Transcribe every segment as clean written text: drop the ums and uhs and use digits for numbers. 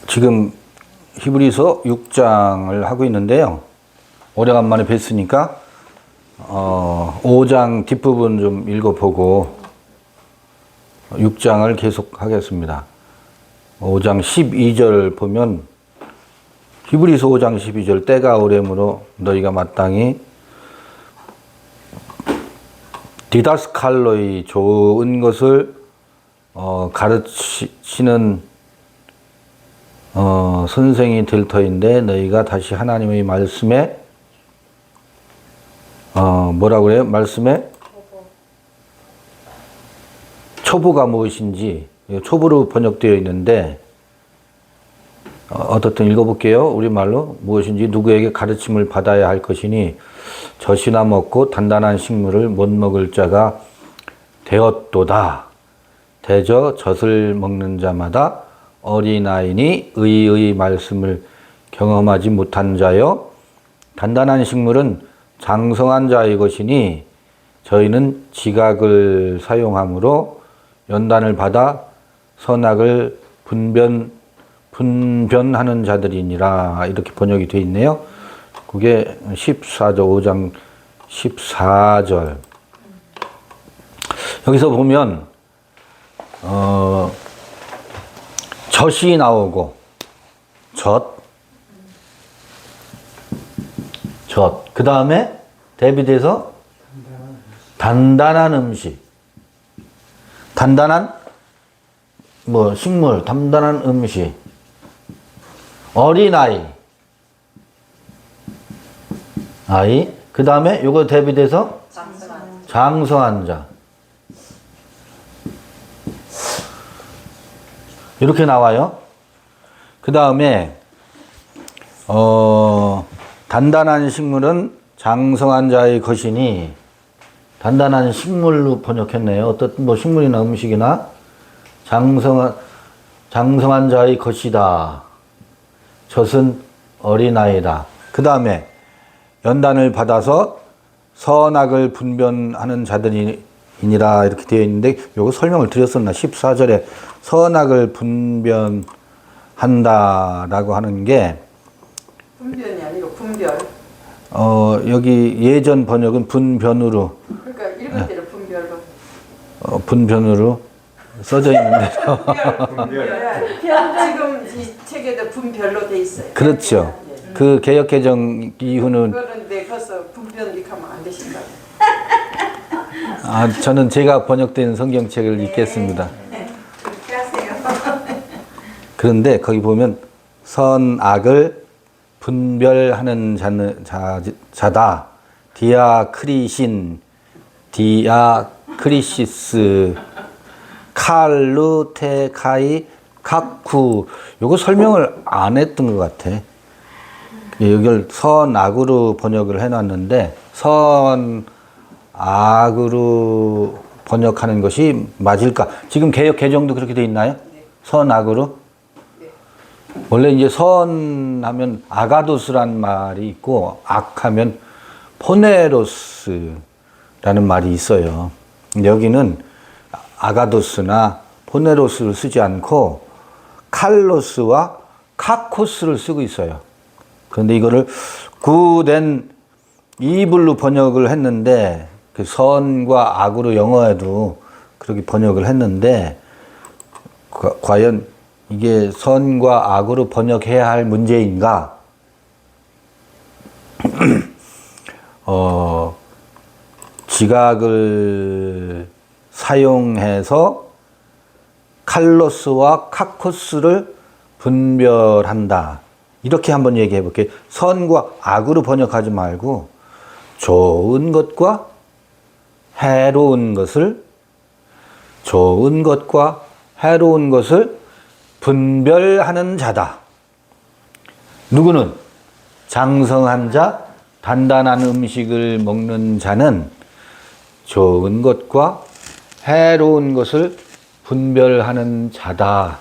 지금 히브리서 6장을 하고 있는데요. 오래간만에 뵀으니까 5장 뒷부분 좀 읽어보고 6장을 계속 하겠습니다. 5장 12절 보면 히브리서 5장 12절 때가 오래므로 너희가 마땅히 디다스칼로의 좋은 것을 가르치는 선생이 될 터인데 너희가 다시 하나님의 말씀에 뭐라고 그래요? 말씀에 초보가 무엇인지 초보로 번역되어 있는데 어떻든 읽어볼게요. 우리말로 무엇인지 누구에게 가르침을 받아야 할 것이니 젖이나 먹고 단단한 식물을 못 먹을 자가 되었도다. 대저 젖을 먹는 자마다 어린아이니 의의 말씀을 경험하지 못한 자여 단단한 식물은 장성한 자의 것이니 저희는 지각을 사용함으로 연단을 받아 선악을 분변하는 자들이니라. 이렇게 번역이 되어 있네요. 그게 14절, 5장 14절. 여기서 보면 젖이 나오고 젖. 그 다음에 대비돼서 단단한 음식. 단단한 식물, 단단한 음식. 어린아이. 그 다음에 요거 대비돼서 장성한 자. 이렇게 나와요. 그 다음에 단단한 식물은 장성한 자의 것이니 단단한 식물로 번역했네요. 어떤 식물이나 음식이나 장성한 자의 것이다. 젖은 어린아이다. 그 다음에 연단을 받아서 선악을 분변하는 자들이니라 이렇게 되어 있는데 요거 설명을 드렸었나? 14절에 선악을 분변한다라고 하는 게 분변이 아니고 분별. 여기 예전 번역은 분변으로. 그러니까 읽을 때는 분별로. 분변으로 써져 있는데. 지금 이 책에도 분별로 돼 있어요. 그렇죠. 그 개역 개정 이후는 그런데 거기서 분변 이렇게 하면 안 되신다고. 저는 제가 번역된 성경책을 읽겠습니다. 그렇게 하세요. 그런데 거기 보면 선악을 분별하는 자다. 디아크리시스, 칼루테카이, 카쿠. 요거 설명을 안 했던 것 같아. 여기를 선악으로 번역을 해놨는데 선악으로 번역하는 것이 맞을까? 지금 개역 개정도 그렇게 돼 있나요? 네. 선악으로? 네. 원래 이제 선하면 아가도스란 말이 있고 악하면 포네로스라는 말이 있어요. 근데 여기는 아가도스나 포네로스를 쓰지 않고 칼로스와 카코스를 쓰고 있어요. 그런데 이거를 구된 이블로 번역을 했는데 그 선과 악으로 영어에도 그렇게 번역을 했는데 과연 이게 선과 악으로 번역해야 할 문제인가? 지각을 사용해서 칼로스와 카코스를 분별한다. 이렇게 한번 얘기해 볼게요. 선과 악으로 번역하지 말고 좋은 것과 해로운 것을 분별하는 자다. 누구는? 장성한 자, 단단한 음식을 먹는 자는 좋은 것과 해로운 것을 분별하는 자다.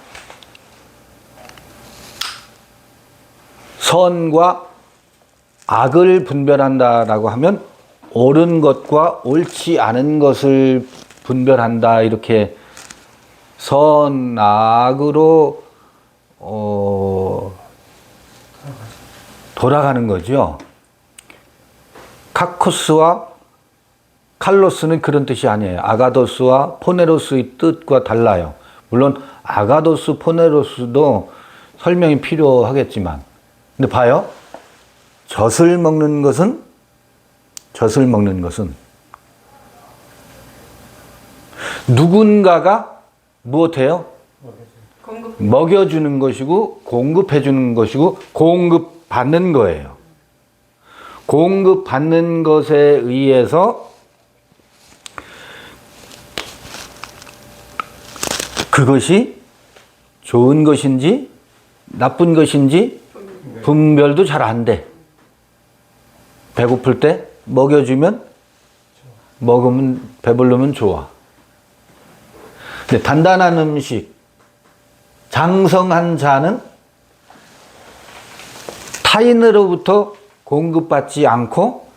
선과 악을 분별한다라고 하면 옳은 것과 옳지 않은 것을 분별한다 이렇게 선악으로 돌아가는 거죠. 카코스와 칼로스는 그런 뜻이 아니에요. 아가도스와 포네로스의 뜻과 달라요. 물론 아가도스, 포네로스도 설명이 필요하겠지만, 근데 봐요. 젖을 먹는 것은 누군가가 무엇해요? 공급. 먹여주는 것이고 공급해주는 것이고 공급받는 거예요. 공급받는 것에 의해서 그것이 좋은 것인지 나쁜 것인지 분별도 잘 안 돼. 배고플 때 먹여주면 먹으면 배부르면 좋아. 근데 단단한 음식, 장성한 자는 타인으로부터 공급받지 않고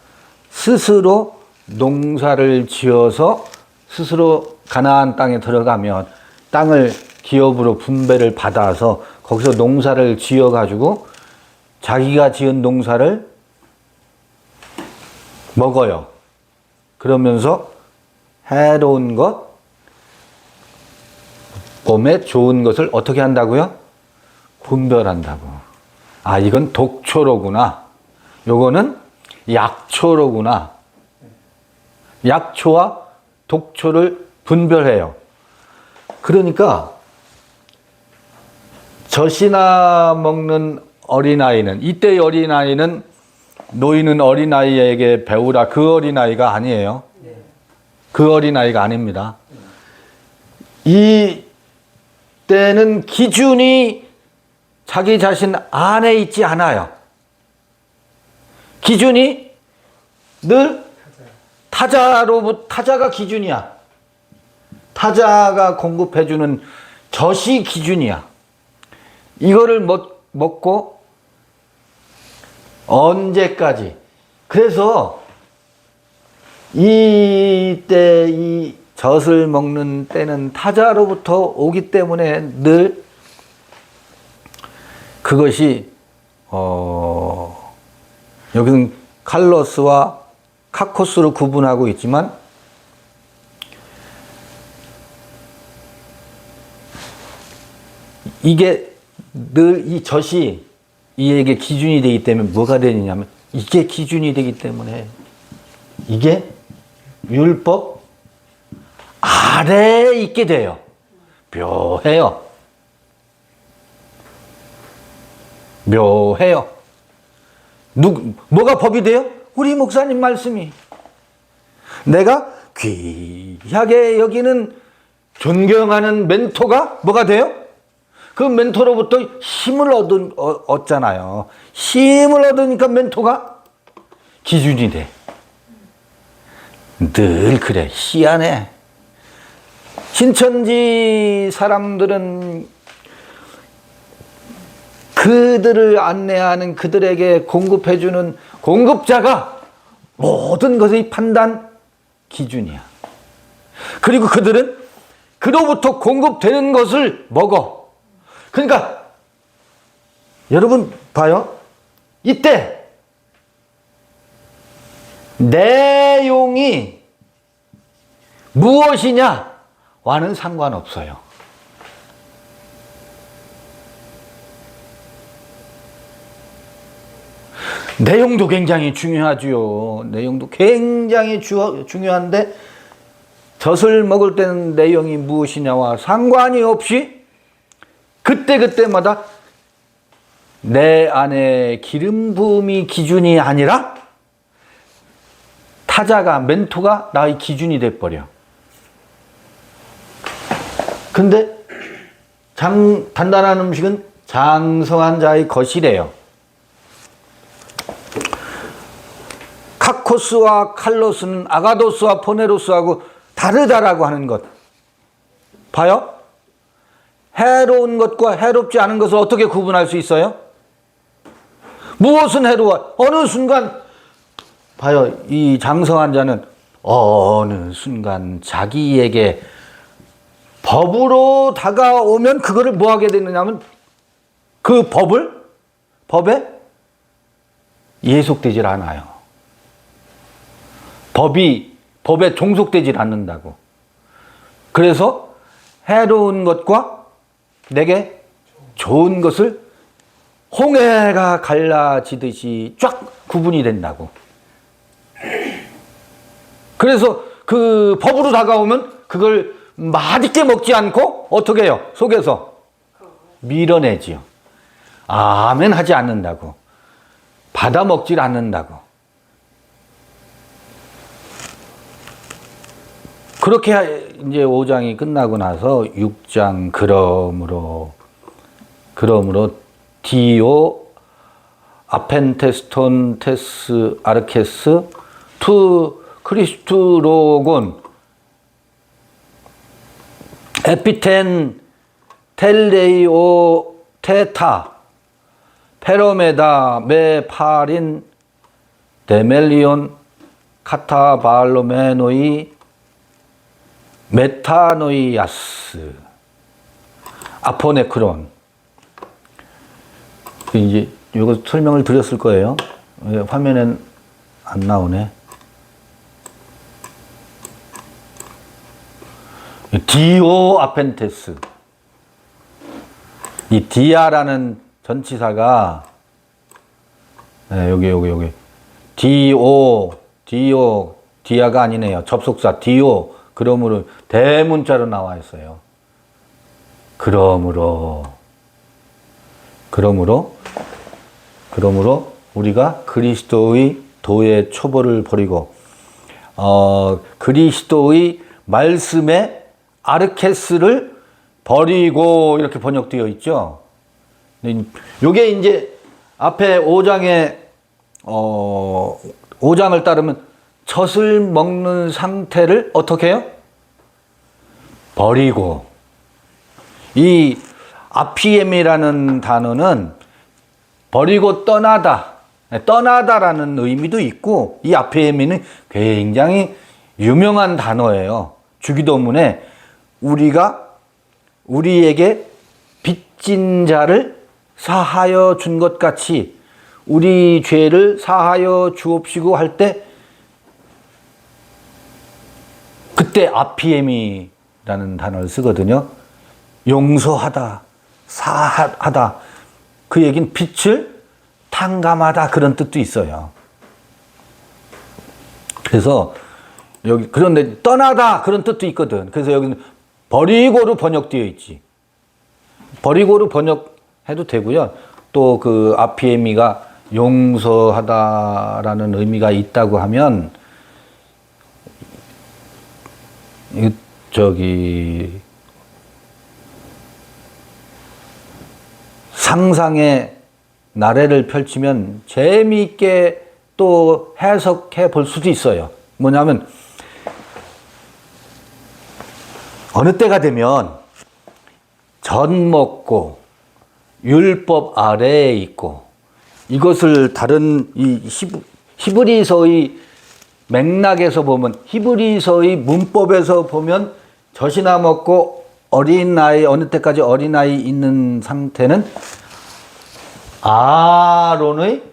스스로 농사를 지어서 스스로 가나안 땅에 들어가면 땅을 기업으로 분배를 받아서 거기서 농사를 지어가지고 자기가 지은 농사를 먹어요. 그러면서 해로운 것, 몸에 좋은 것을 어떻게 한다고요? 분별한다고. 아, 이건 독초로구나. 요거는 약초로구나. 약초와 독초를 분별해요. 그러니까 젖이나 먹는 어린아이는, 이때의 어린아이는 노인은 어린아이에게 배우라, 그 어린아이가 아니에요. 그 어린아이가 아닙니다. 이 때는 기준이 자기 자신 안에 있지 않아요. 기준이 늘 타자가 기준이야. 타자가 공급해주는 젖이 기준이야. 이거를 먹고 언제까지. 그래서 이때 이 젖을 먹는 때는 타자로부터 오기 때문에 늘 그것이 여기는 칼로스와 카코스로 구분하고 있지만 이게 늘 이 젖이 이에게 기준이 되기 때문에 뭐가 되느냐면 이게 기준이 되기 때문에 이게 율법 아래에 있게 돼요. 묘해요. 묘해요. 뭐가 법이 돼요? 우리 목사님 말씀이. 내가 귀하게 여기는 존경하는 멘토가 뭐가 돼요? 그 멘토로부터 힘을 얻잖아요. 힘을 얻으니까 멘토가 기준이 돼. 늘 그래. 희한해. 신천지 사람들은 그들을 안내하는 그들에게 공급해주는 공급자가 모든 것의 판단 기준이야. 그리고 그들은 그로부터 공급되는 것을 먹어. 그러니까 여러분 봐요. 이때 내용이 무엇이냐와는 상관없어요. 내용도 굉장히 중요하지요. 내용도 굉장히 중요한데 젖을 먹을 때는 내용이 무엇이냐와 상관이 없이 그때그때마다 내 안에 기름 부음이 기준이 아니라 타자가, 멘토가 나의 기준이 돼버려. 근데 단단한 음식은 장성한 자의 것이래요. 카코스와 칼로스는 아가도스와 포네로스하고 다르다라고 하는 것. 봐요? 해로운 것과 해롭지 않은 것을 어떻게 구분할 수 있어요? 무엇은 해로워? 어느 순간 봐요. 이 장성한 자는 어느 순간 자기에게 법으로 다가오면 그거를 뭐 하게 되느냐면 그 법에 예속되질 않아요. 법에 종속되질 않는다고. 그래서 해로운 것과 내게 좋은 것을 홍해가 갈라지듯이 쫙 구분이 된다고. 그래서 그 법으로 다가오면 그걸 맛있게 먹지 않고 어떻게 해요? 속에서 밀어내지요. 아멘 하지 않는다고. 받아 먹질 않는다고. 그렇게 이제 5장이 끝나고 나서 6장 그러므로 디오 아펜테스톤 테스 아르케스 투 크리스투로곤 에피텐 텔레이오 테타 페로메다 메파린 데멜리온 카타발로메노이 메타노이아스 아포네크론. 이제 이거 설명을 드렸을 거예요. 화면엔 안 나오네. 디오 아펜테스. 이 디아라는 전치사가 여기 디아가 아니네요. 접속사 디오. 그러므로 대문자로 나와 있어요. 그러므로 우리가 그리스도의 도의 초보를 버리고 그리스도의 말씀의 아르케스를 버리고 이렇게 번역되어 있죠. 요게 이제 앞에 5장에 5장을 따르면 젖을 먹는 상태를 어떻게 해요? 버리고. 이 아피엠이라는 단어는 버리고 떠나다라는 의미도 있고, 이 아피엠이는 굉장히 유명한 단어예요. 주기도문에 우리에게 빚진 자를 사하여 준 것 같이 우리 죄를 사하여 주옵시고 할 때 그때 아피엠이라는 단어를 쓰거든요. 용서하다, 사하다. 그 얘기는 빛을 탕감하다 그런 뜻도 있어요. 그래서 여기 그런데 떠나다 그런 뜻도 있거든. 그래서 여기는 버리고로 번역되어 있지. 버리고로 번역해도 되고요. 또 그 아피에미가 용서하다라는 의미가 있다고 하면 상상의 나래를 펼치면 재미있게 또 해석해 볼 수도 있어요. 뭐냐면 어느 때가 되면 젖 먹고 율법 아래에 있고, 이것을 다른 이 히브리서의 맥락에서 보면, 히브리서의 문법에서 보면 젖이나 먹고 어린아이, 어느 때까지 어린아이 있는 상태는 아론의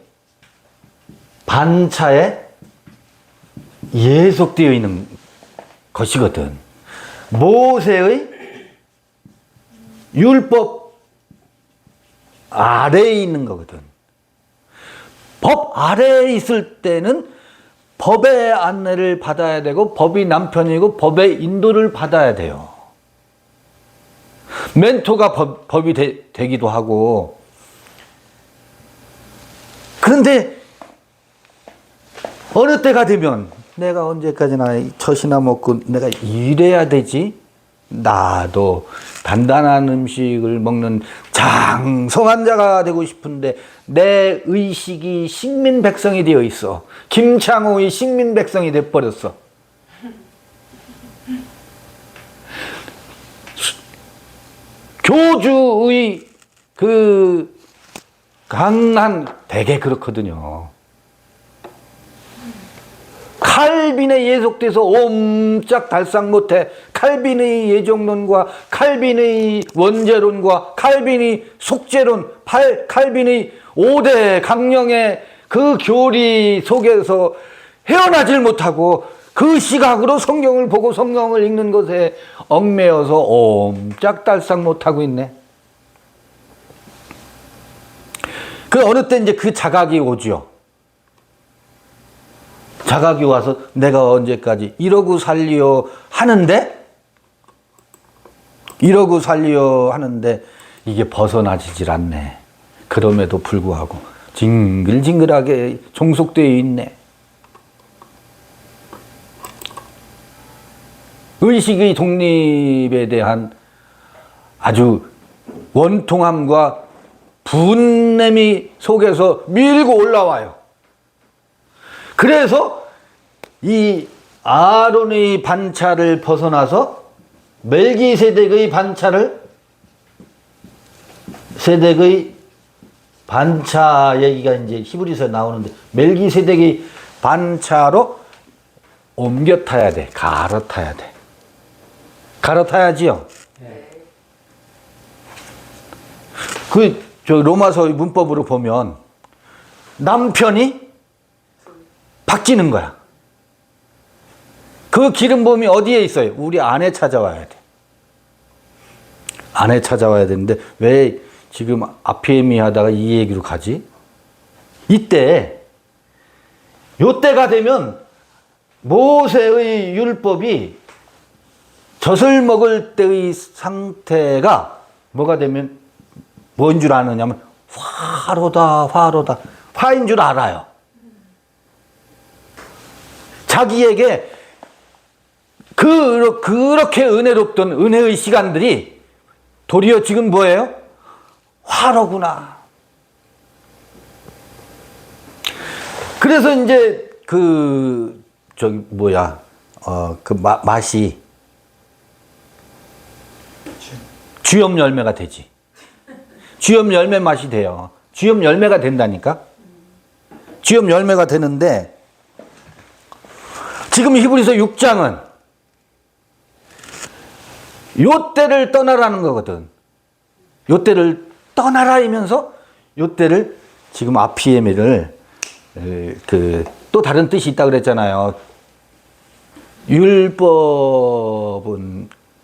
반차에 예속되어 있는 것이거든. 모세의 율법 아래에 있는 거거든. 법 아래에 있을 때는 법의 안내를 받아야 되고, 법이 남편이고 법의 인도를 받아야 돼요. 멘토가 법이 되기도 하고. 그런데 어느 때가 되면 내가 언제까지나 젖이나 먹고 내가 이래야 되지? 나도 단단한 음식을 먹는 장성한 자가 되고 싶은데 내 의식이 식민백성이 되어 있어. 김창호의 식민백성이 돼버렸어. 교주의 그 강한, 되게 그렇거든요. 칼 칼빈에 예속돼서 옴짝달싹 못해. 칼빈의 예정론과 칼빈의 원죄론과 칼빈의 속죄론, 칼빈의 5대 강령의 그 교리 속에서 헤어나질 못하고 그 시각으로 성경을 보고 성경을 읽는 것에 얽매여서 옴짝달싹 못하고 있네. 그 어느 때 이제 그 자각이 오죠. 자각이 와서 내가 언제까지 이러고 살려 하는데 이게 벗어나지질 않네. 그럼에도 불구하고 징글징글하게 종속되어 있네. 의식의 독립에 대한 아주 원통함과 분냄이 속에서 밀고 올라와요. 그래서 이 아론의 반차를 벗어나서 멜기세덱의 반차 얘기가 이제 히브리서에 나오는데 멜기세덱의 반차로 옮겨 타야 돼. 갈아타야 돼. 갈아타야지요. 저 로마서의 문법으로 보면 남편이 바뀌는 거야. 그 기름 부음이 어디에 있어요? 우리 안에 찾아와야 돼. 안에 찾아와야 되는데 왜 지금 아피에미 하다가 이 얘기로 가지? 요때가 되면 모세의 율법이 젖을 먹을 때의 상태가 뭐가 되면 뭔 줄 아느냐면 화로다. 화인 줄 알아요. 자기에게 그렇게 은혜롭던 은혜의 시간들이 도리어 지금 뭐예요? 화로구나. 그래서 이제 맛이 주엽 열매가 되지. 주엽 열매 맛이 돼요. 주엽 열매가 된다니까. 주엽 열매가 되는데 지금 히브리서 6장은 요때를 떠나라는 거거든. 요때를 떠나라이면서 요때를 지금 아피에미를 또 다른 뜻이 있다고 그랬잖아요. 율법은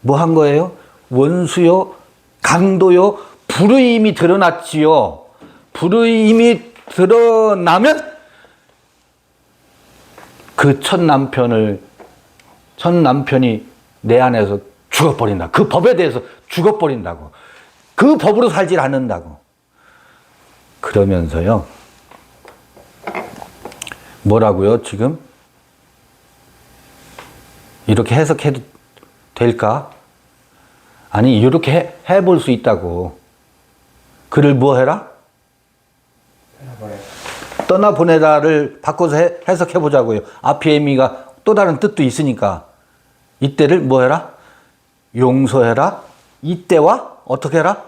뭐 한 거예요? 원수요, 강도요, 불의임이 드러났지요. 불의임이 드러나면 그 첫 남편이 내 안에서 죽어버린다. 그 법에 대해서 죽어버린다고. 그 법으로 살질 않는다고. 그러면서요. 뭐라고요, 지금? 이렇게 해석해도 될까? 아니, 이렇게 해볼 수 있다고. 그를 뭐 해라? 떠나보내라를 바꿔서 해석해보자고요. 아피에미가 또 다른 뜻도 있으니까. 이때를 뭐 해라? 용서해라. 이때와 어떻게 해라?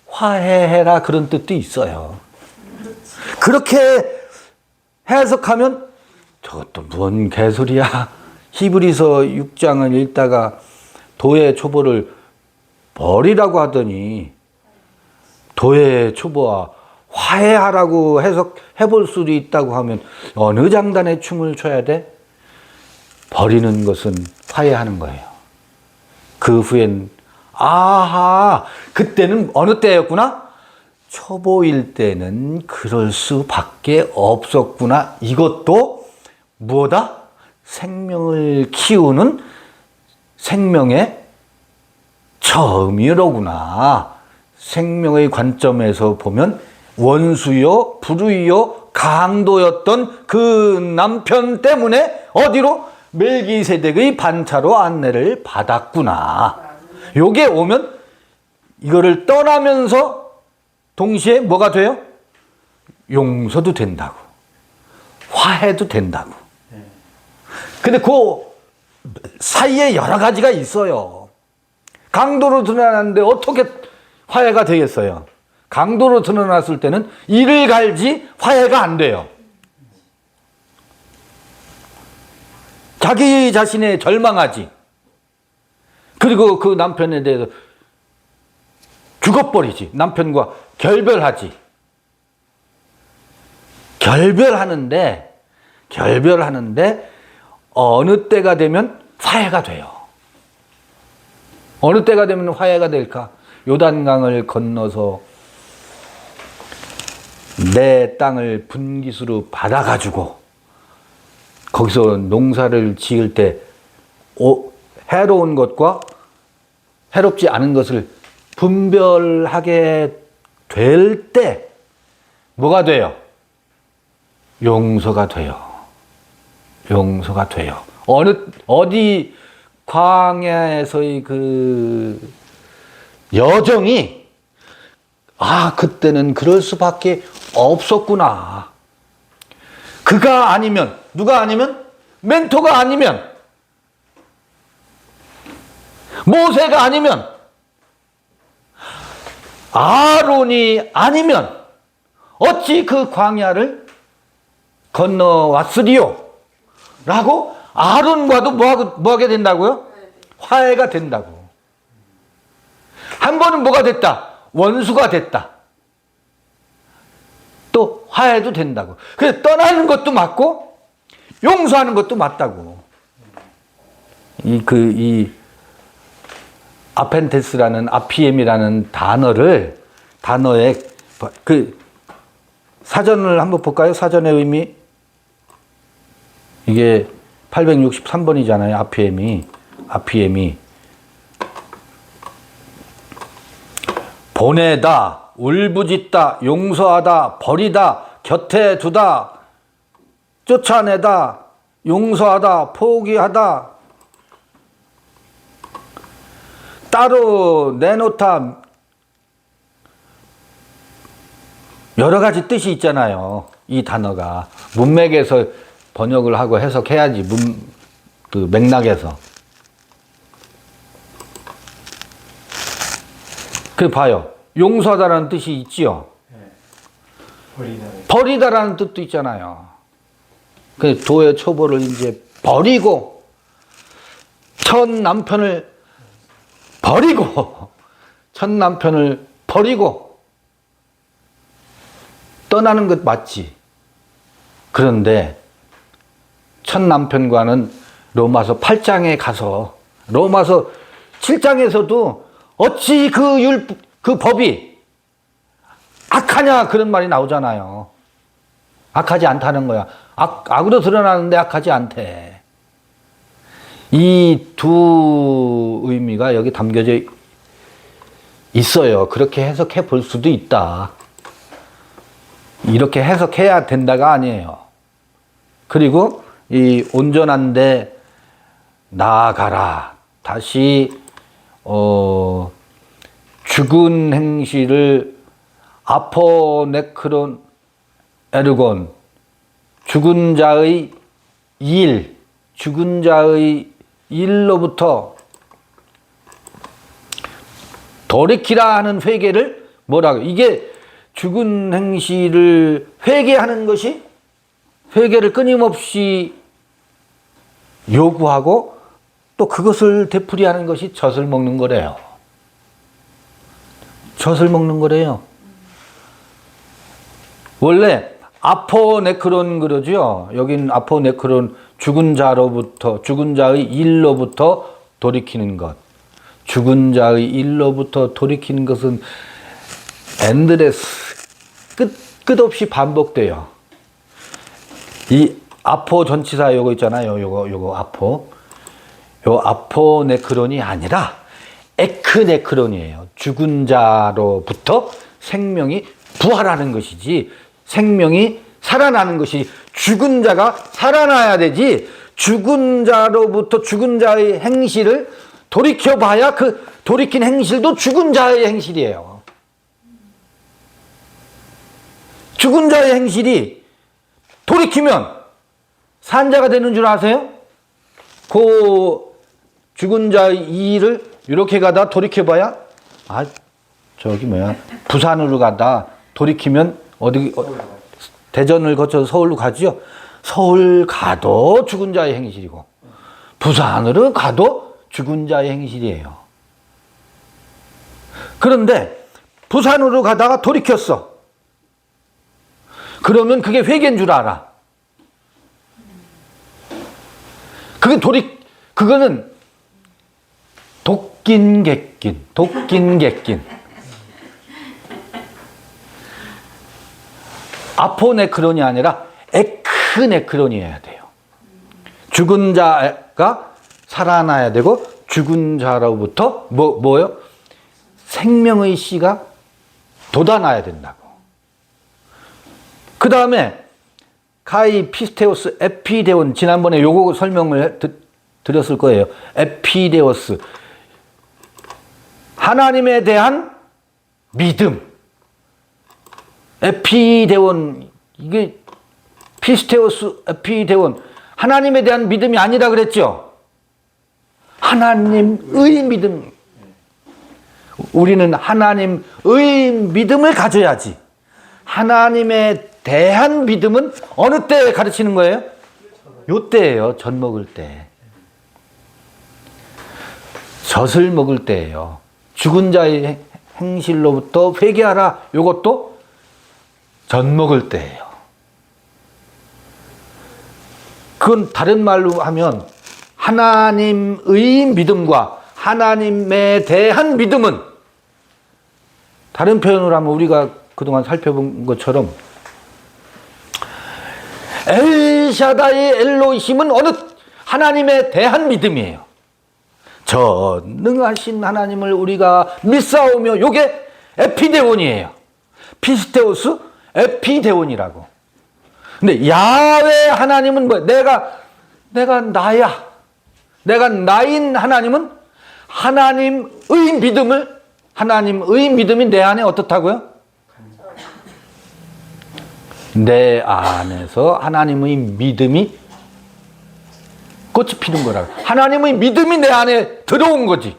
화해해라. 그런 뜻도 있어요. 그렇게 해석하면 저것도 뭔 개소리야. 히브리서 6장을 읽다가 도의 초보를 버리라고 하더니 도의 초보와 화해하라고 해석해볼 수도 있다고 하면 어느 장단에 춤을 춰야 돼? 버리는 것은 화해하는 거예요. 그 후엔 아하, 그때는 어느 때였구나? 초보일 때는 그럴 수밖에 없었구나. 이것도 무엇다? 생명을 키우는 생명의 처음이로구나. 생명의 관점에서 보면 원수요, 불의요, 강도였던 그 남편 때문에 어디로? 멜기세덱의 반차로 안내를 받았구나. 요게 오면 이거를 떠나면서 동시에 뭐가 돼요? 용서도 된다고. 화해도 된다고. 근데 그 사이에 여러 가지가 있어요. 강도로 드러났는데 어떻게 화해가 되겠어요? 강도로 드러났을 때는 이를 갈지 화해가 안 돼요. 자기 자신에 절망하지. 그리고 그 남편에 대해서 죽어버리지. 남편과 결별하지. 결별하는데 어느 때가 되면 화해가 돼요. 어느 때가 되면 화해가 될까? 요단강을 건너서 내 땅을 분깃으로 받아가지고 거기서 농사를 지을 때 해로운 것과 해롭지 않은 것을 분별하게 될 때 뭐가 돼요? 용서가 돼요. 용서가 돼요. 어디 광야에서의 그 여정이 그때는 그럴 수밖에 없었구나. 그가 아니면, 누가 아니면? 멘토가 아니면, 모세가 아니면, 아론이 아니면 어찌 그 광야를 건너왔으리요? 라고 아론과도 뭐하게 된다고요? 화해가 된다고. 한 번은 뭐가 됐다? 원수가 됐다. 또 화해도 된다고. 그래서 떠나는 것도 맞고 용서하는 것도 맞다고. 이 아펜테스라는 아피엠이라는 단어의 그 사전을 한번 볼까요? 사전의 의미. 이게 863번이잖아요. 아피엠이. 보내다, 울부짖다, 용서하다, 버리다, 곁에 두다, 쫓아내다, 용서하다, 포기하다, 따로 내놓다, 여러 가지 뜻이 있잖아요. 이 단어가 문맥에서 번역을 하고 해석해야지. 그 맥락에서. 그 봐요. 용서하다라는 뜻이 있지요. 버리다라는 뜻도 있잖아요. 그 도의 처벌을 이제 버리고 첫 남편을 버리고 떠나는 것 맞지. 그런데 첫 남편과는 로마서 8장에 가서 로마서 7장에서도 어찌 그 법이 악하냐 그런 말이 나오잖아요. 악하지 않다는 거야. 악으로 드러나는데 악하지 않대. 이 두 의미가 여기 담겨져 있어요. 그렇게 해석해 볼 수도 있다. 이렇게 해석해야 된다가 아니에요. 그리고 이 온전한데 나아가라. 다시 죽은 행실을 아포네크론 에르곤, 죽은 자의 일로부터 돌이키라 하는 회개를 뭐라고? 이게 죽은 행실을 회개하는 것이 회개를 끊임없이 요구하고 또 그것을 되풀이하는 것이 젖을 먹는 거래요. 젖을 먹는 거래요. 원래 아포네크론 그러죠. 여긴 아포네크론 죽은 자의 일로부터 돌이키는 것. 죽은 자의 일로부터 돌이키는 것은 엔드레스 끝없이 반복돼요. 이 아포 전치사 요거 있잖아요. 요거 아포. 요 아포네크론이 아니라 에크네크론이에요. 죽은 자로부터 생명이 부활하는 것이지 생명이 살아나는 것이 죽은 자가 살아나야 되지 죽은 자로부터 죽은 자의 행실을 돌이켜봐야 그 돌이킨 행실도 죽은 자의 행실이에요. 죽은 자의 행실이 돌이키면 산자가 되는 줄 아세요? 그 죽은 자의 일을 이렇게 가다 돌이켜봐야 부산으로 가다 돌이키면 대전을 거쳐서 서울로 가죠. 서울 가도 죽은 자의 행실이고 부산으로 가도 죽은 자의 행실이에요. 그런데 부산으로 가다가 돌이켰어. 그러면 그게 회개인 줄 알아. 그거는 독긴. 아포네크론이 아니라 에크네크론이어야 돼요. 죽은 자가 살아나야 되고, 죽은 자로부터 뭐요? 생명의 씨가 돋아나야 된다고. 그 다음에 카이 피스테오스 에피데온, 지난번에 요거 설명을 드렸을 거예요. 에피데오스, 하나님에 대한 믿음. 에피데온, 이게 피스테오스 에피데온, 하나님에 대한 믿음이 아니라 그랬죠. 하나님의 믿음. 우리는 하나님의 믿음을 가져야지. 하나님에 대한 믿음은 어느 때 가르치는 거예요? 요 때예요. 젖 먹을 때. 젖을 먹을 때예요. 죽은 자의 행실로부터 회개하라. 요것도 젖 먹을 때예요. 그건 다른 말로 하면 하나님의 믿음과 하나님에 대한 믿음은, 다른 표현으로 하면 우리가 그동안 살펴본 것처럼 엘샤다이 엘로힘은 어느 하나님에 대한 믿음이에요. 전능하신 하나님을 우리가 믿사오며, 요게 에피데온이에요. 피스테오스 에피데온이라고. 근데 야훼 하나님은 뭐야? 내가 나야. 내가 나인 하나님은 하나님의 믿음이 내 안에 어떻다고요? 내 안에서 하나님의 믿음이 꽃이 피는 거라고. 하나님의 믿음이 내 안에 들어온 거지.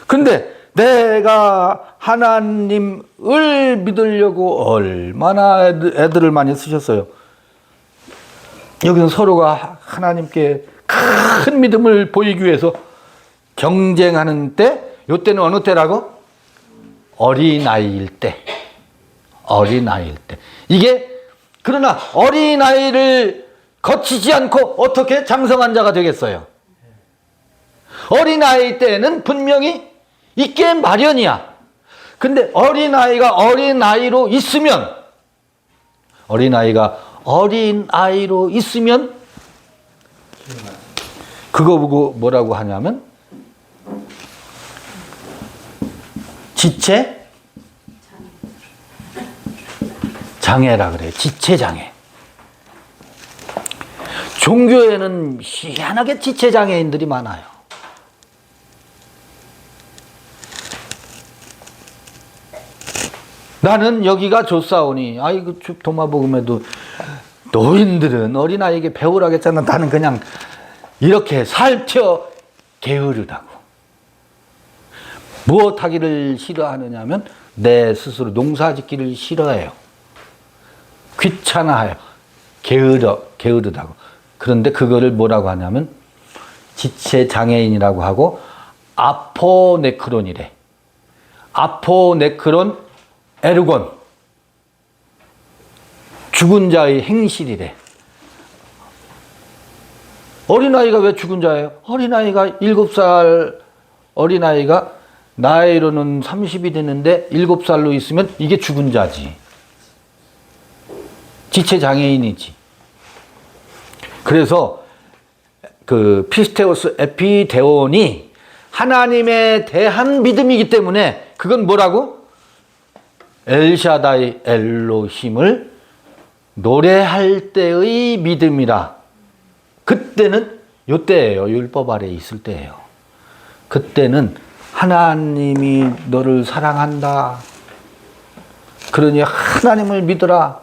근데 내가 하나님을 믿으려고 얼마나 애들을 많이 쓰셨어요. 여기서 서로가 하나님께 큰 믿음을 보이기 위해서 경쟁하는 때, 요때는 어느 때라고? 어린아이일 때. 어린아이일 때. 이게, 그러나 어린아이를 거치지 않고 어떻게 장성한 자가 되겠어요? 어린아이 때는 분명히 있게 마련이야. 근데 어린아이가 어린아이로 있으면 그거 보고 뭐라고 하냐면 지체 장애라 그래요. 지체 장애. 종교에는 희한하게 지체 장애인들이 많아요. 나는 여기가 좋사오니, 아이고 도마복음에도 노인들은 어린아이에게 배우라겠잖아. 나는 그냥 이렇게 살펴 게으르다고. 무엇 하기를 싫어하느냐면 내 스스로 농사짓기를 싫어해요. 귀찮아해요. 게으르다고. 그런데 그거를 뭐라고 하냐면 지체장애인이라고 하고 아포네크론이래. 아포네크론 에르곤. 죽은 자의 행실이래. 어린아이가 왜 죽은 자예요? 어린아이가 7살 어린아이가 나이로는 30이 되는데 7살로 있으면 이게 죽은 자지. 지체장애인이지. 그래서 그 피스테오스 에피데온이 하나님에 대한 믿음이기 때문에 그건 뭐라고? 엘샤다이 엘로힘을 노래할 때의 믿음이라. 그때는 요때예요. 율법 아래에 있을 때예요. 그때는 하나님이 너를 사랑한다. 그러니 하나님을 믿어라.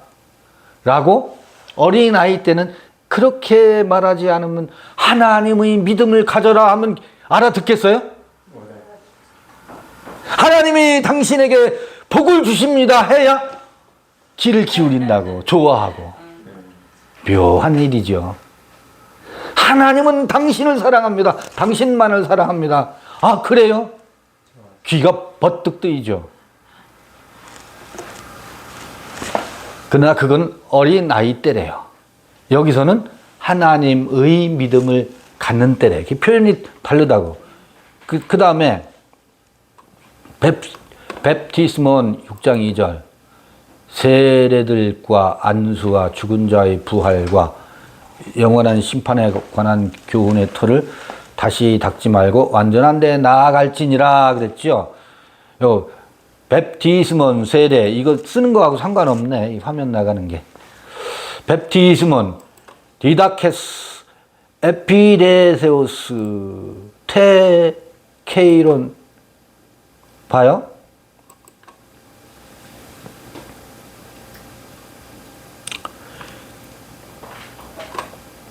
라고 어린아이 때는 그렇게 말하지 않으면 하나님의 믿음을 가져라 하면 알아듣겠어요? 하나님이 당신에게 복을 주십니다 해야 귀를 기울인다고 좋아하고. 묘한 일이죠. 하나님은 당신을 사랑합니다. 당신만을 사랑합니다. 아, 그래요? 귀가 버뜩 뜨이죠. 그러나 그건 어린 나이 때래요. 여기서는 하나님의 믿음을 갖는 때래. 표현이 다르다고. 그 다음에 베프티스몬 6장 2절 세례들과 안수와 죽은 자의 부활과 영원한 심판에 관한 교훈의 틀을 다시 닦지 말고 완전한 데 나아갈지니라 그랬죠. 요 베프티스몬 세례 이거 쓰는 거하고 상관없네. 이 화면 나가는 게. 베프티스몬 디다케스 에피레세우스 테케이론 봐요.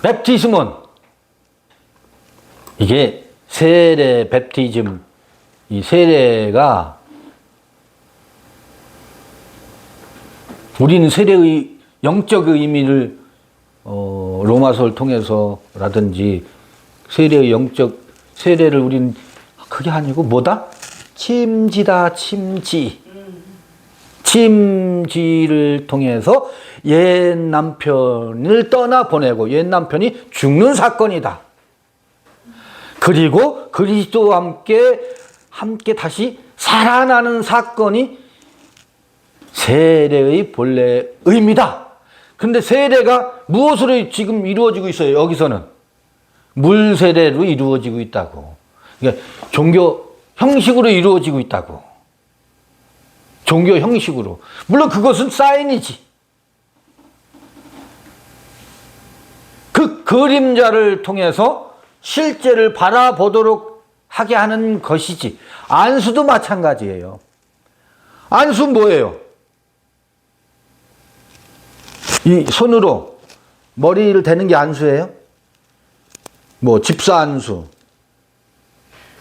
베프티스몬 이게 세례 베프티즘 이 세례가 우리는 세례의 영적 의미를 로마서를 통해서라든지 세례의 영적 세례를 우리는 그게 아니고 뭐다? 침지다 침지. 침지를 통해서 옛 남편을 떠나보내고 옛 남편이 죽는 사건이다. 그리고 그리스도와 함께 다시 살아나는 사건이 세례의 본래 의미다. 그런데 세례가 무엇으로 지금 이루어지고 있어요? 여기서는 물 세례로 이루어지고 있다고. 그러니까 종교 형식으로 이루어지고 있다고. 종교 형식으로. 물론 그것은 사인이지. 그 그림자를 통해서 실제를 바라보도록 하게 하는 것이지. 안수도 마찬가지예요. 안수 뭐예요? 이 손으로 머리를 대는 게 안수예요? 뭐 집사 안수,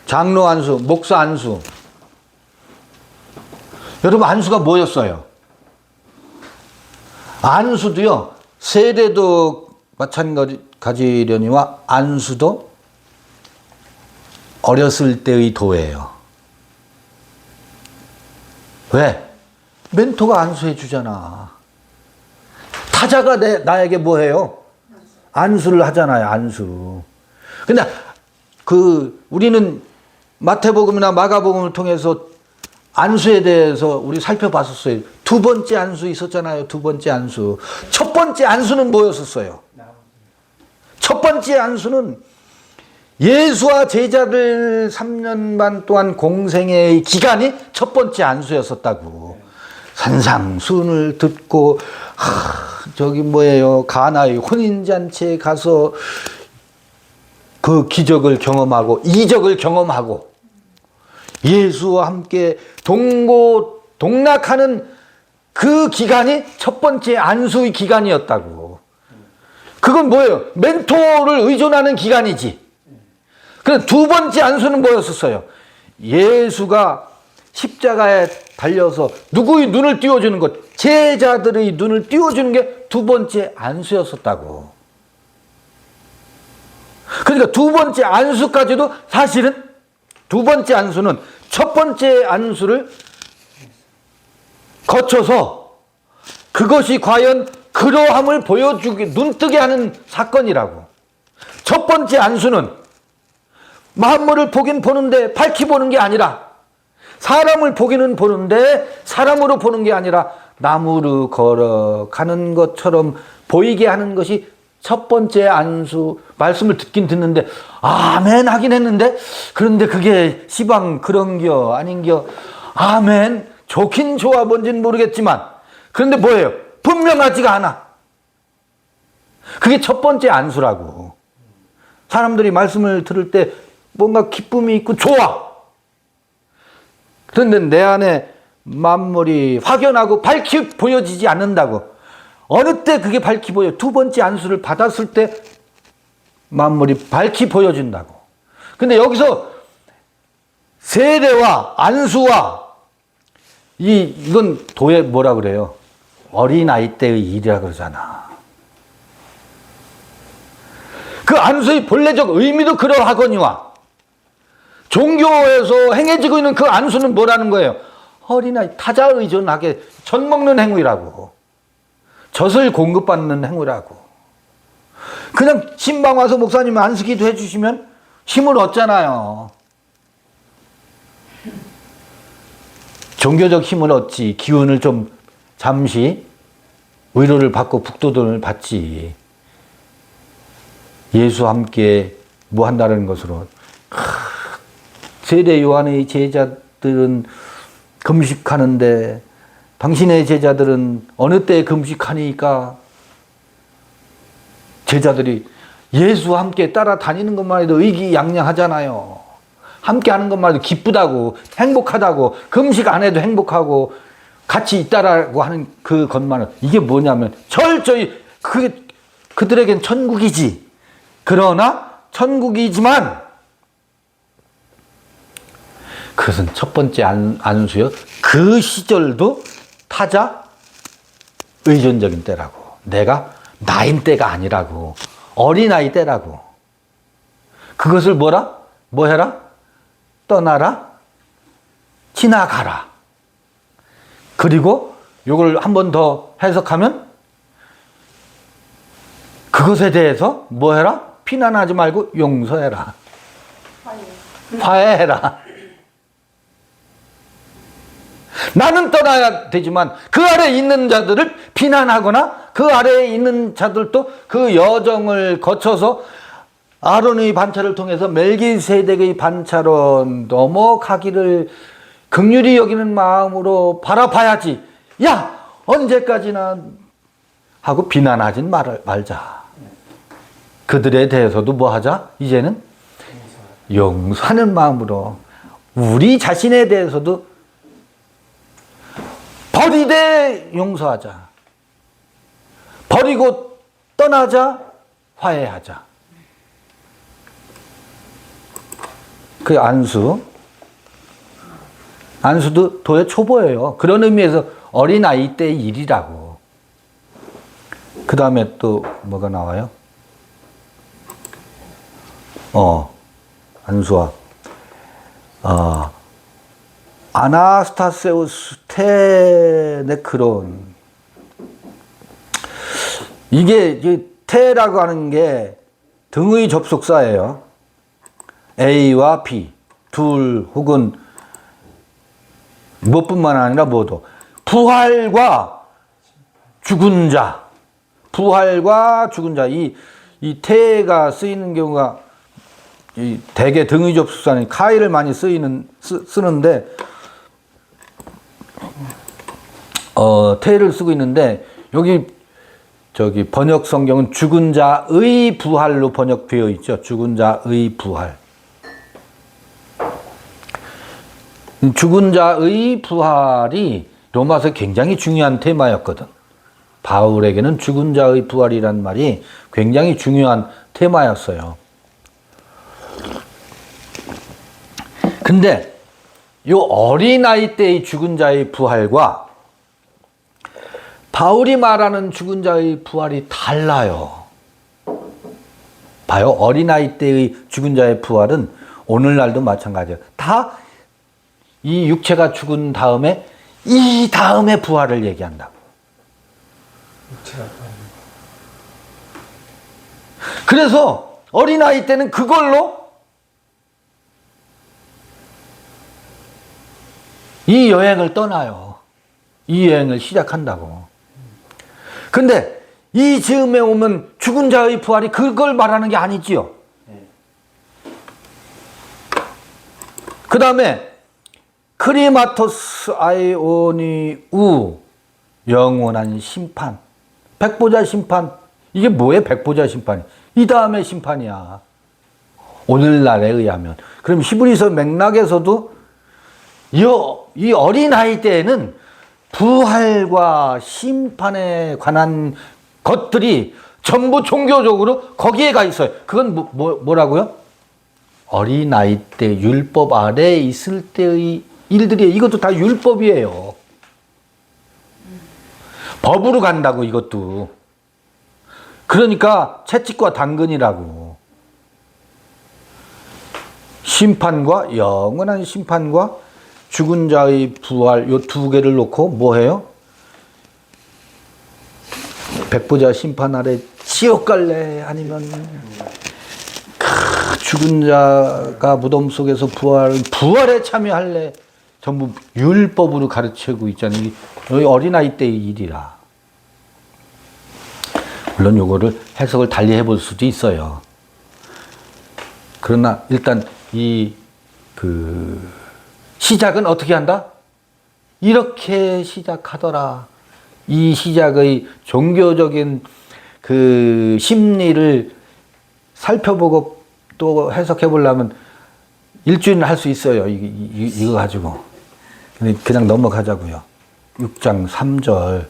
장로 안수, 목사 안수. 여러분 안수가 뭐였어요? 안수도요. 세례도 마찬가지려니와 안수도 어렸을 때의 도예요. 왜? 멘토가 안수해 주잖아. 타자가 나에게 뭐 해요? 안수를 하잖아요. 안수. 근데 우리는 마태복음이나 마가복음을 통해서 안수에 대해서 우리 살펴봤었어요. 두 번째 안수 있었잖아요. 두 번째 안수. 첫 번째 안수는 뭐였었어요? 첫 번째 안수는 예수와 제자들 3년 반 동안 공생의 기간이 첫 번째 안수였었다고. 산상수훈을 듣고 저기 뭐예요? 가나의 혼인잔치에 가서 그 기적을 경험하고 이적을 경험하고 예수와 함께 동고동락하는 그 기간이 첫 번째 안수의 기간이었다고. 그건 뭐예요? 멘토를 의존하는 기간이지. 그런데 두 번째 안수는 뭐였었어요? 예수가 십자가에 달려서 누구의 눈을 띄워주는 것, 제자들의 눈을 띄워주는 게 두 번째 안수였었다고. 그러니까 두 번째 안수까지도 사실은 두 번째 안수는 첫 번째 안수를 거쳐서 그것이 과연 그러함을 보여주게 눈뜨게 하는 사건이라고. 첫 번째 안수는 만물을 보긴 보는데 밝히 보는 게 아니라 사람을 보기는 보는데 사람으로 보는 게 아니라 나무로 걸어가는 것처럼 보이게 하는 것이 첫 번째 안수. 말씀을 듣긴 듣는데 아멘 하긴 했는데 그런데 그게 시방 그런겨 아닌겨. 아멘 좋긴 좋아 뭔지는 모르겠지만 그런데 뭐예요? 분명하지가 않아. 그게 첫 번째 안수라고. 사람들이 말씀을 들을 때 뭔가 기쁨이 있고 좋아. 그런데 내 안에 만물이 확연하고 밝히 보여지지 않는다고. 어느 때 그게 밝히 보여? 두 번째 안수를 받았을 때 만물이 밝히 보여진다고. 근데 여기서 세례와 안수와 이건 도에 뭐라 그래요? 어린아이 때의 일이라 그러잖아. 그 안수의 본래적 의미도 그러하거니와 종교에서 행해지고 있는 그 안수는 뭐라는 거예요? 어린아이 타자 의존하게 젖 먹는 행위라고. 젖을 공급받는 행위라고. 그냥 신방 와서 목사님 안수기도 해주시면 힘을 얻잖아요. 종교적 힘을 얻지, 기운을 좀 잠시 위로를 받고 북돋움을 받지. 예수와 함께 뭐 한다는 것으로. 세례 요한의 제자들은 금식하는데 당신의 제자들은 어느 때 금식하니까 제자들이 예수와 함께 따라다니는 것만 해도 의기양양하잖아요. 함께 하는 것만 해도 기쁘다고 행복하다고 금식 안 해도 행복하고 같이 있다라고 하는 그것만은 이게 뭐냐면 철저히 그들에겐 천국이지. 그러나 천국이지만 그것은 첫 번째 안수요. 그 시절도 타자 의존적인 때라고. 내가 나인 때가 아니라고. 어린아이 때라고. 그것을 뭐라? 뭐 해라? 떠나라? 지나가라. 그리고 이걸 한 번 더 해석하면 그것에 대해서 뭐 해라? 비난하지 말고 용서해라. 화해해라. 나는 떠나야 되지만 그 아래에 있는 자들을 비난하거나 그 아래에 있는 자들도 그 여정을 거쳐서 아론의 반차를 통해서 멜기세덱의 반차로 넘어가기를 긍휼히 여기는 마음으로 바라봐야지. 야, 언제까지나 하고 비난하진 말자. 그들에 대해서도 뭐 하자? 이제는 용서하는 마음으로 우리 자신에 대해서도 버리되 용서하자. 버리고 떠나자. 화해하자. 그 안수도 도의 초보예요. 그런 의미에서 어린아이 때의 일이라고. 그 다음에 또 뭐가 나와요? 안수와 아나스타세우스 테네크론. 이게 테라고 하는 게 등의 접속사예요. A와 B 둘 혹은 무엇뿐만 아니라 뭐도 부활과 죽은 자, 부활과 죽은 자. 이 테가 쓰이는 경우가 대개 등의 접속사는 카이를 많이 쓰는데 테를 쓰고 있는데 여기 번역 성경은 죽은 자의 부활로 번역되어 있죠. 죽은 자의 부활. 죽은 자의 부활이 로마서 굉장히 중요한 테마였거든. 바울에게는 죽은 자의 부활이란 말이 굉장히 중요한 테마였어요. 근데 이 어린아이 때의 죽은 자의 부활과 바울이 말하는 죽은 자의 부활이 달라요. 봐요. 어린아이 때의 죽은 자의 부활은 오늘날도 마찬가지예요. 다 이 육체가 죽은 다음에 이 다음에 부활을 얘기한다고. 그래서 어린아이 때는 그걸로 이 여행을 떠나요. 이 여행을 시작한다고. 근데 이 즈음에 오면 죽은 자의 부활이 그걸 말하는 게 아니지요. 그 다음에 크리마토스 아이오니우 영원한 심판. 백보자 심판. 이게 뭐예요? 백보자 심판이. 이 다음에 심판이야. 오늘날에 의하면. 그럼 히브리서 맥락에서도 이 어린아이 때에는 부활과 심판에 관한 것들이 전부 종교적으로 거기에 가 있어요. 그건 뭐라고요? 어린아이 때 율법 아래에 있을 때의 일들이에요. 이것도 다 율법이에요. 법으로 간다고 이것도. 그러니까 채찍과 당근이라고. 심판과 영원한 심판과 죽은 자의 부활 요 두 개를 놓고 뭐 해요? 백보자 심판 아래 지옥 갈래 아니면 죽은 자가 무덤 속에서 부활에 참여할래? 전부 율법으로 가르치고 있잖아요. 이게 어린아이 때의 일이라. 물론 요거를 해석을 달리 해볼 수도 있어요. 그러나 일단 시작은 어떻게 한다? 이렇게 시작하더라. 이 시작의 종교적인 그 심리를 살펴보고 또 해석해 보려면 일주일은 할 수 있어요. 이거 가지고. 그냥 넘어가자고요. 6장 3절.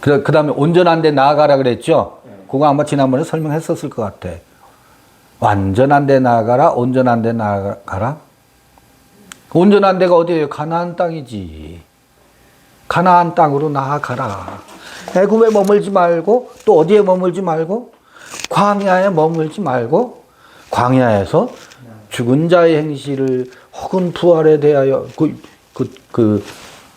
그 다음에 온전한 데 나아가라 그랬죠? 그거 아마 지난번에 설명했었을 것 같아. 완전한 데 나아가라, 온전한 데 나아가라. 온전한 데가 어디예요? 가나안 땅이지. 가나안 땅으로 나아가라. 애굽에 머물지 말고 또 어디에 머물지 말고 광야에 머물지 말고 광야에서 죽은 자의 행실을 혹은 부활에 대하여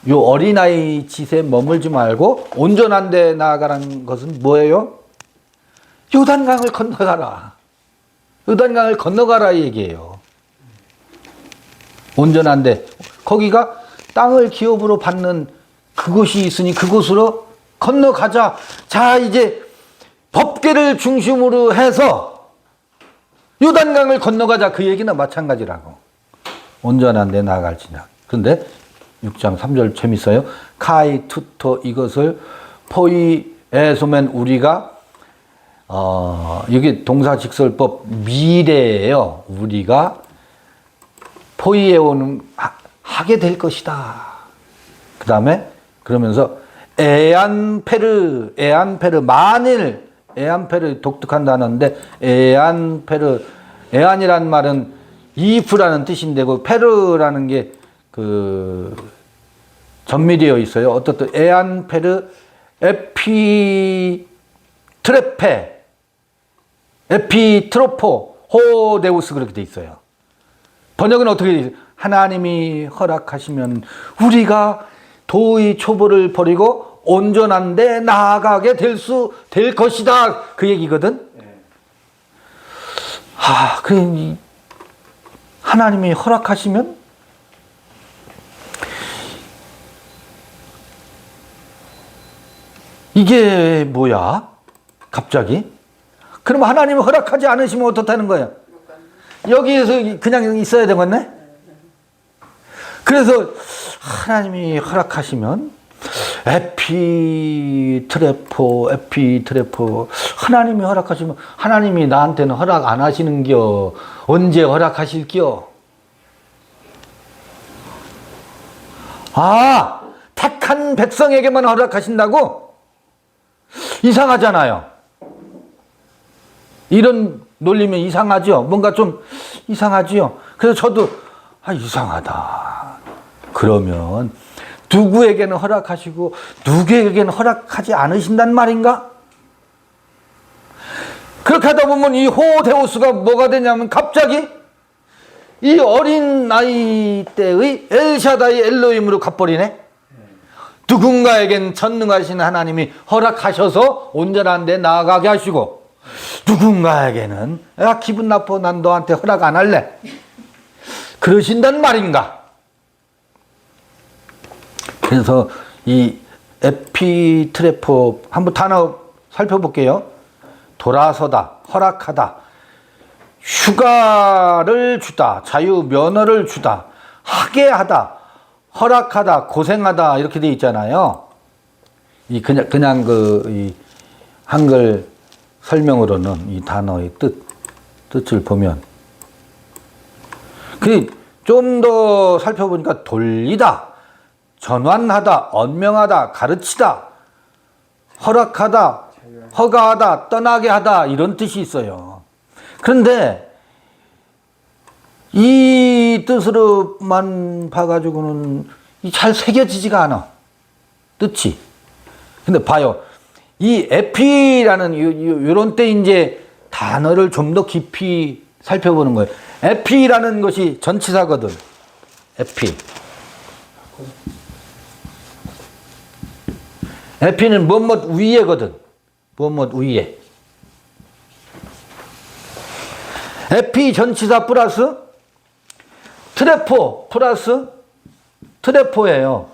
요 어린아이 짓에 머물지 말고 온전한 데 나아가라는 것은 뭐예요? 요단강을 건너가라. 요단강을 건너가라 얘기예요. 온전한 데. 거기가 땅을 기업으로 받는 그곳이 있으니 그곳으로 건너가자. 자, 이제 법궤를 중심으로 해서 요단강을 건너가자. 그 얘기는 마찬가지라고. 온전한 데 나아갈지냐. 그런데 6장 3절 재밌어요. 카이 투토 이것을 포이에소멘 우리가 이게 동사직설법 미래예요. 우리가 포이에오는 하게 될 것이다. 그 다음에 그러면서 에안페르 만일 에안페르 독특한 단어인데 에안이란 말은 if라는 뜻인데 그 페르라는 게 그 전미되어 있어요. 어떻든 에안페르 에피트로포 호데우스 그렇게 돼 있어요. 번역은 어떻게 돼 있어요? 하나님이 허락하시면 우리가 도의 초보를 버리고 온전한 데 나아가게 될 것이다. 그 얘기거든. 하나님이 허락하시면 이게 뭐야? 갑자기? 그럼 하나님이 허락하지 않으시면 어떻다는 거야? 여기에서 그냥 있어야 되겠네? 그래서 하나님이 허락하시면 에피트레포 하나님이 허락하시면 하나님이 나한테는 허락 안 하시는겨? 언제 허락하실겨? 택한 백성에게만 허락하신다고? 이상하잖아요. 이런 논리면 이상하죠. 뭔가 좀 이상하지요. 그래서 저도 이상하다. 그러면 누구에게는 허락하시고 누구에게는 허락하지 않으신단 말인가? 그렇게 하다 보면 이 호데우스가 뭐가 되냐면 갑자기 이 어린 나이 때의 엘샤다이 엘로힘으로 갚버리네. 누군가에겐 전능하신 하나님이 허락하셔서 온전한 데 나아가게 하시고 누군가에게는 기분 나빠 난 너한테 허락 안 할래 그러신단 말인가. 그래서 이 에피트레포 한번 단어 살펴볼게요. 돌아서다, 허락하다, 휴가를 주다, 자유 면허를 주다, 하게 하다, 허락하다, 고생하다 이렇게 돼 있잖아요. 이 그냥 이 한글 설명으로는 이 단어의 뜻을 보면 좀 더 살펴보니까 돌리다, 전환하다, 언명하다, 가르치다, 허락하다, 허가하다, 떠나게 하다 이런 뜻이 있어요. 그런데 이 뜻으로만 봐가지고는 잘 새겨지지가 않아. 뜻이. 근데 봐요. 이 에피라는 요런 때 이제 단어를 좀 더 깊이 살펴보는 거예요. 에피라는 것이 전치사거든. 에피. 에피는 무엇 위에거든. 무엇 위에. 에피 전치사 플러스 트레포 플러스 트레포예요.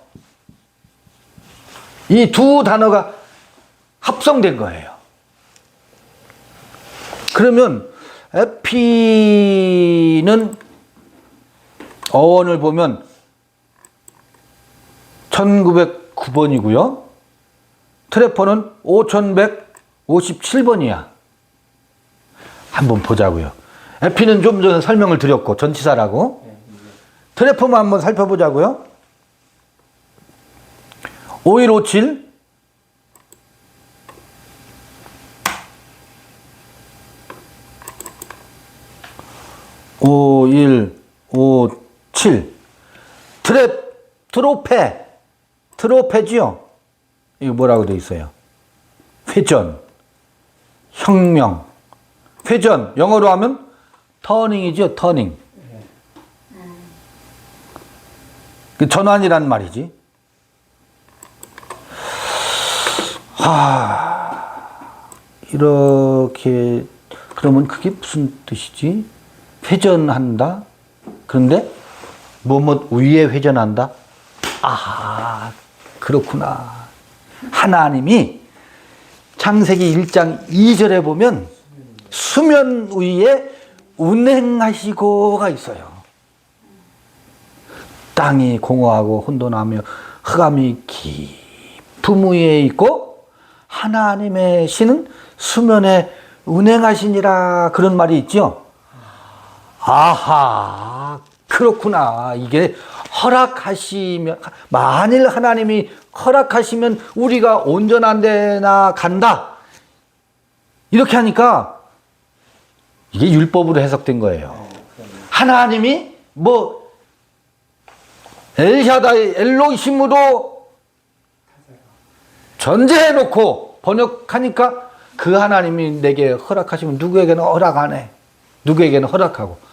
이 두 단어가 합성된 거예요. 그러면 에피는 어원을 보면 1909번이고요. 트레포는 5157번이야. 한번 보자고요. 에피는 좀 전에 설명을 드렸고 전치사라고. 트레포만 한번 살펴보자고요. 5157 5157 트로페지요. 이거 뭐라고 돼 있어요? 회전, 혁명. 회전, 영어로 하면 터닝이죠, 터닝. 그 전환이란 말이지. 이렇게 그러면 그게 무슨 뜻이지? 회전한다? 그런데 뭐뭐 위에 회전한다? 그렇구나. 하나님이 창세기 1장 2절에 보면 수면 위에 운행하시고가 있어요. 땅이 공허하고 혼돈하며 흑암이 깊음 위에 있고 하나님의 신은 수면에 운행하시니라, 그런 말이 있죠. 그렇구나. 이게 허락하시면, 만일 하나님이 허락하시면 우리가 온전한 데나 간다, 이렇게 하니까 이게 율법으로 해석된 거예요. 하나님이 뭐 엘샤다이, 엘로힘으로 전제해놓고 번역하니까 그 하나님이 내게 허락하시면 누구에게는 허락 안 해. 누구에게는 허락하고.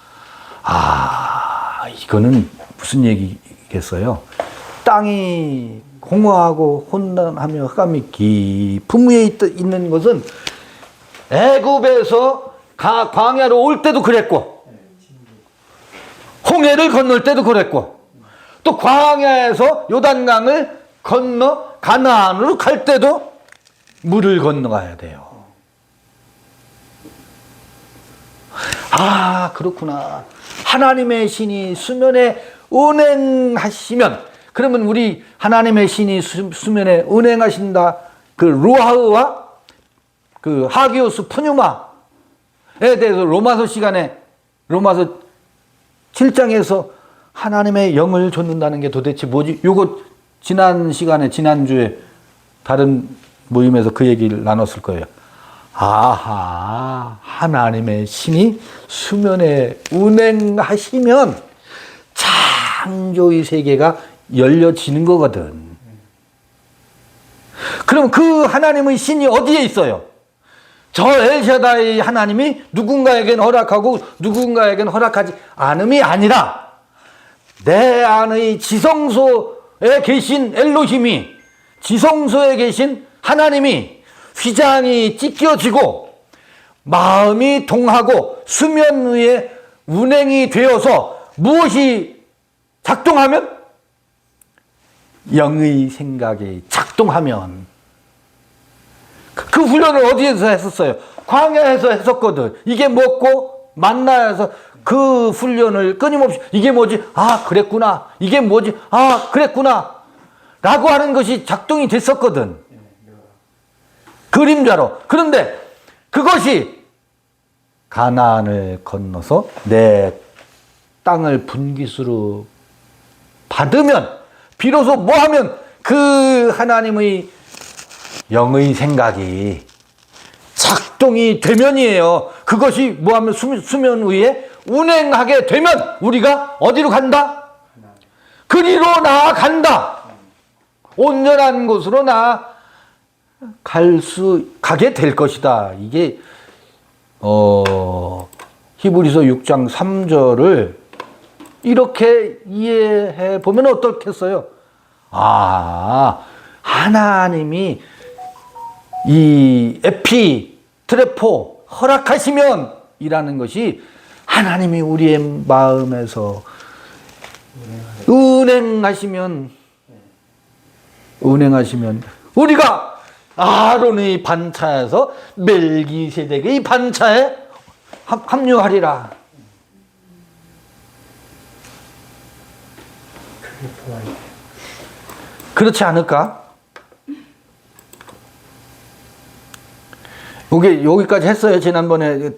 이거는 무슨 얘기겠어요? 땅이 공허하고 혼돈하며 흑암이 깊은 위에 있는 것은 애굽에서 광야로 올 때도 그랬고, 홍해를 건널 때도 그랬고, 또 광야에서 요단강을 건너 가나안으로 갈 때도 물을 건너가야 돼요. 그렇구나. 하나님의 신이 수면에 운행하시면, 그러면 우리 하나님의 신이 수면에 운행하신다, 그 루하흐와 그 하기오스 푸뉴마에 대해서 로마서 시간에, 로마서 7장에서 하나님의 영을 줬는다는 게 도대체 뭐지? 요거 지난 시간에, 지난주에 다른 모임에서 그 얘기를 나눴을 거예요. 하나님의 신이 수면에 운행하시면 창조의 세계가 열려지는 거거든. 그럼 그 하나님의 신이 어디에 있어요? 저 엘샤다이 하나님이 누군가에겐 허락하고 누군가에겐 허락하지 않음이 아니라 내 안의 지성소에 계신 엘로힘이, 지성소에 계신 하나님이 휘장이 찢겨지고 마음이 동하고 수면 위에 운행이 되어서 무엇이 작동하면? 영의 생각이 작동하면. 그 훈련을 어디에서 했었어요? 광야에서 했었거든. 이게 먹고 만나서 그 훈련을 끊임없이, 이게 뭐지? 그랬구나. 이게 뭐지? 그랬구나. 라고 하는 것이 작동이 됐었거든. 그림자로. 그런데 그것이 가나안을 건너서 내 땅을 분깃으로 받으면, 비로소 뭐하면 그 하나님의 영의 생각이 작동이 되면이에요. 그것이 뭐하면 수면 위에 운행하게 되면 우리가 어디로 간다? 그리로 나아간다. 온전한 곳으로 가게 될 것이다. 이게 히브리서 6장 3절을 이렇게 이해해 보면 어떻겠어요? 아, 하나님이 이 에피, 트레포, 허락하시면 이라는 것이 하나님이 우리의 마음에서 은행하시면 우리가 아론의 반차에서 멜기세덱의 반차에 합류하리라. 그렇지 않을까? 여기까지 했어요. 지난번에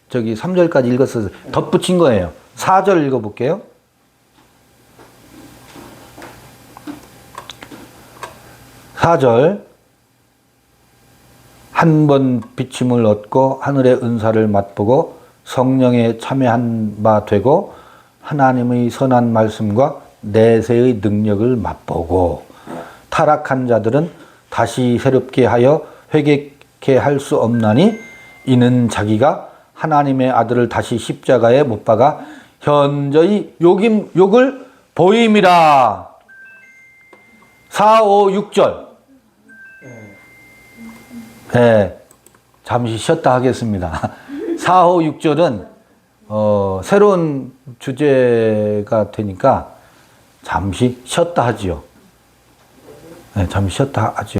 저기 3절까지 읽었어요. 덧붙인 거예요. 4절 읽어볼게요. 4절. 한 번 비침을 얻고 하늘의 은사를 맛보고 성령에 참여한 바 되고 하나님의 선한 말씀과 내세의 능력을 맛보고 타락한 자들은 다시 새롭게 하여 회개케 할 수 없나니 이는 자기가 하나님의 아들을 다시 십자가에 못 박아 현저히 욕을 보임이라. 4, 5, 6절. 네, 잠시 쉬었다 하겠습니다. 4, 5, 6절은 새로운 주제가 되니까 잠시 쉬었다 하지요. 네, 잠시 쉬었다 하지요.